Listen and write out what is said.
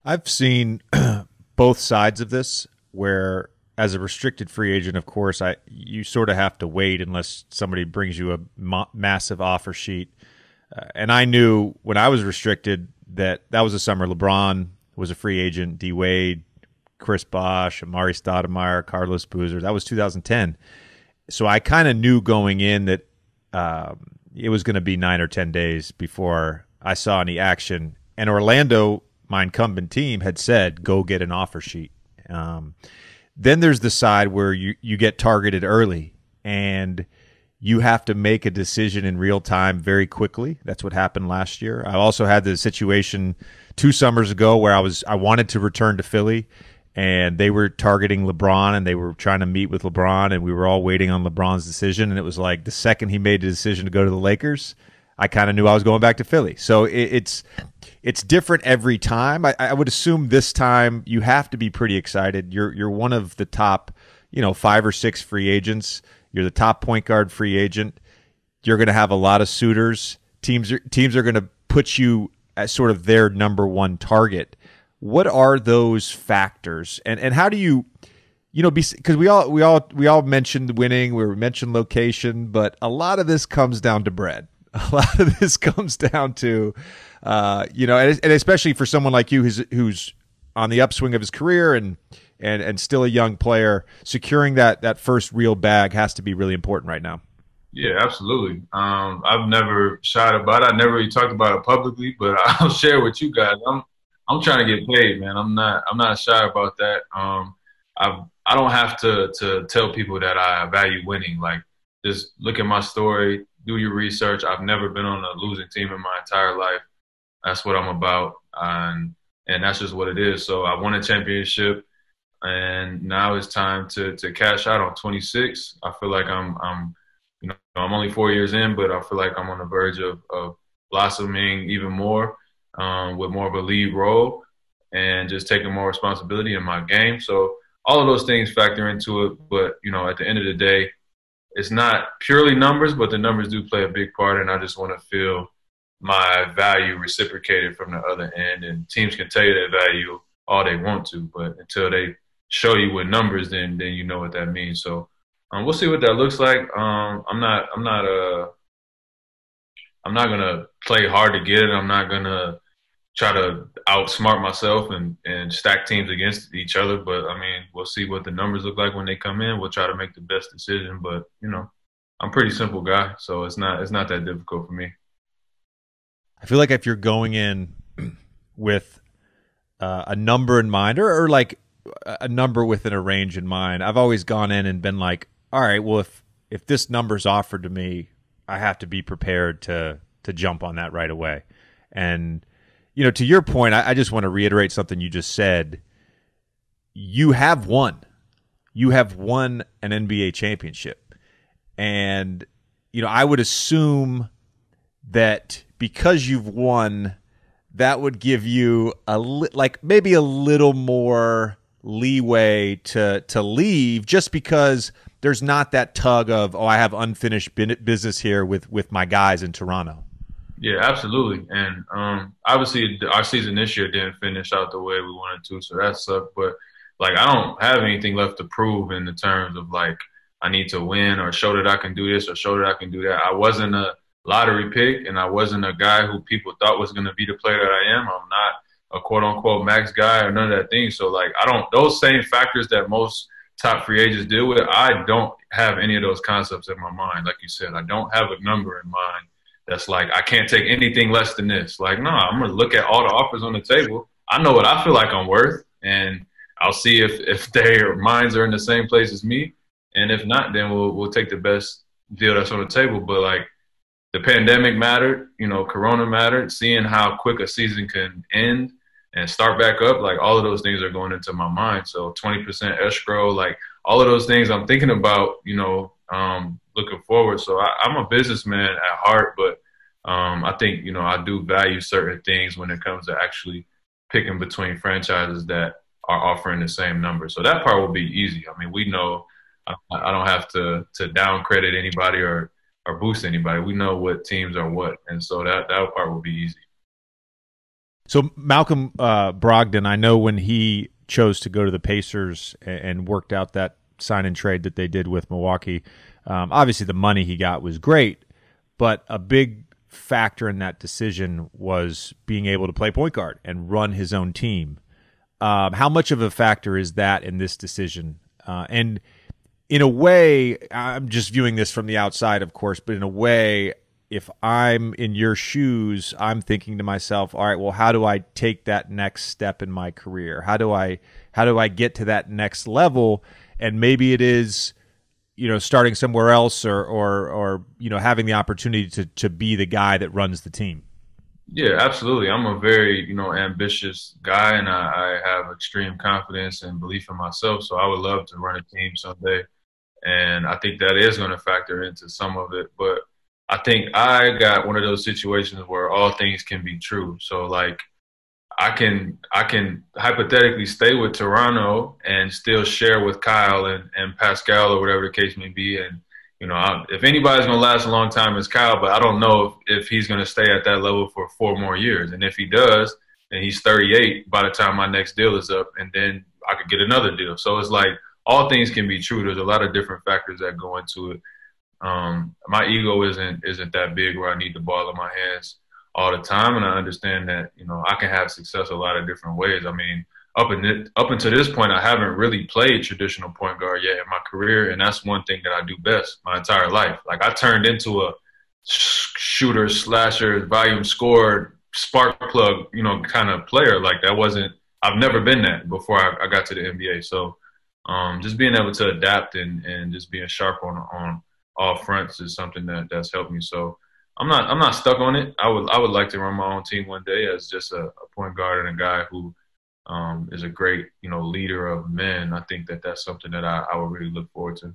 I've seen both sides of this where as a restricted free agent, of course, you sort of have to wait unless somebody brings you a massive offer sheet. And I knew when I was restricted that was the summer LeBron was a free agent, D Wade, Chris Bosh, Amari Stoudemire, Carlos Boozer. That was 2010. So I kind of knew going in that it was going to be 9 or 10 days before I saw any action. And Orlando, my incumbent team, had said, go get an offer sheet. Then there's the side where you get targeted early and you have to make a decision in real time very quickly. That's what happened last year. I also had the situation 2 summers ago where I wanted to return to Philly and they were targeting LeBron and they were trying to meet with LeBron and we were all waiting on LeBron's decision. And it was like the second he made the decision to go to the Lakers, I kind of knew I was going back to Philly. So it's different every time. I would assume this time you have to be pretty excited. You're one of the top, 5 or 6 free agents. You're the top point guard free agent. You're going to have a lot of suitors. Teams are going to put you as sort of their number one target. What are those factors, and how do you, because we all mentioned winning, we mentioned location, but a lot of this comes down to bread. A lot of this comes down to, and especially for someone like you who's on the upswing of his career and still a young player, securing that first real bag has to be really important right now. Yeah, absolutely. I've never shied about it. I never really talked about it publicly, but I'll share with you guys. I'm trying to get paid, man. I'm not shy about that. I don't have to tell people that I value winning. Like, just look at my story, do your research. I've never been on a losing team in my entire life. That's what I'm about, and that's just what it is. So I won a championship, and now it's time to cash out on 26. I feel like I'm only 4 years in, but I feel like I'm on the verge of blossoming even more, with more of a lead role and just taking more responsibility in my game. So all of those things factor into it. But, at the end of the day, it's not purely numbers, but the numbers do play a big part. And I just want to feel my value reciprocated from the other end. And teams can tell you that value all they want to, but until they show you with numbers, then you know what that means. So we'll see what that looks like. I'm not gonna play hard to get it. I'm not gonna try to outsmart myself and stack teams against each other. But I mean, we'll see what the numbers look like when they come in. We'll try to make the best decision. But I'm a pretty simple guy, so it's not that difficult for me. I feel like if you're going in with a number in mind, or like a number within a range in mind, I've always gone in and been like, all right, well, if this number's offered to me, I have to be prepared to jump on that right away. And to your point, I just want to reiterate something you just said. You have won. You have won an NBA championship. And, I would assume that because you've won, that would give you maybe a little more leeway to leave, just because there's not that tug of, I have unfinished business here with my guys in Toronto. Yeah, absolutely. And obviously our season this year didn't finish out the way we wanted to, so that sucked. But I don't have anything left to prove in the terms of I need to win or show that I can do this or show that I can do that. I wasn't a lottery pick, and I wasn't a guy who people thought was going to be the player that I am. I'm not a quote unquote max guy or none of that thing. So I don't, those same factors that most top free agents deal with, I don't have any of those concepts in my mind. Like you said, I don't have a number in mind that's I can't take anything less than this. No, I'm going to look at all the offers on the table. I know what I feel like I'm worth, and I'll see if their minds are in the same place as me. And if not, then we'll take the best deal that's on the table. But the pandemic mattered, Corona mattered, seeing how quick a season can end and start back up, all of those things are going into my mind. So 20% escrow, all of those things I'm thinking about, looking forward. So I'm a businessman at heart, but I think, I do value certain things when it comes to actually picking between franchises that are offering the same number. So that part will be easy. I mean, we know I don't have to down credit anybody or boost anybody. We know what teams are what. And so that part will be easy. So Malcolm Brogdon, I know when he chose to go to the Pacers and worked out that sign and trade that they did with Milwaukee, obviously the money he got was great, but a big factor in that decision was being able to play point guard and run his own team. How much of a factor is that in this decision? And in a way, I'm just viewing this from the outside, of course, but in a way, if I'm in your shoes, I'm thinking to myself, all right, well, how do I take that next step in my career? How do I get to that next level? And maybe it is, starting somewhere else or having the opportunity to be the guy that runs the team. Yeah, absolutely. I'm a very, ambitious guy, and I have extreme confidence and belief in myself. So I would love to run a team someday. And I think that is going to factor into some of it. But I think I got one of those situations where all things can be true. So like I can hypothetically stay with Toronto and still share with Kyle and Pascal or whatever the case may be. And if anybody's going to last a long time, it's Kyle. But I don't know if he's going to stay at that level for 4 more years. And if he does, then he's 38 by the time my next deal is up, and then I could get another deal. So it's like all things can be true. There's a lot of different factors that go into it. My ego isn't that big where I need the ball in my hands all the time, and I understand that I can have success a lot of different ways. I mean, up until this point, I haven't really played traditional point guard yet in my career, and that's one thing that I do best my entire life. Like I turned into a shooter, slasher, volume scored, spark plug, kind of player. Like that wasn't. I've never been that before I got to the NBA. So just being able to adapt and just being sharp on all fronts is something that's helped me. So I'm not stuck on it. I would like to run my own team one day as just a point guard and a guy who is a great leader of men. I think that's something that I would really look forward to.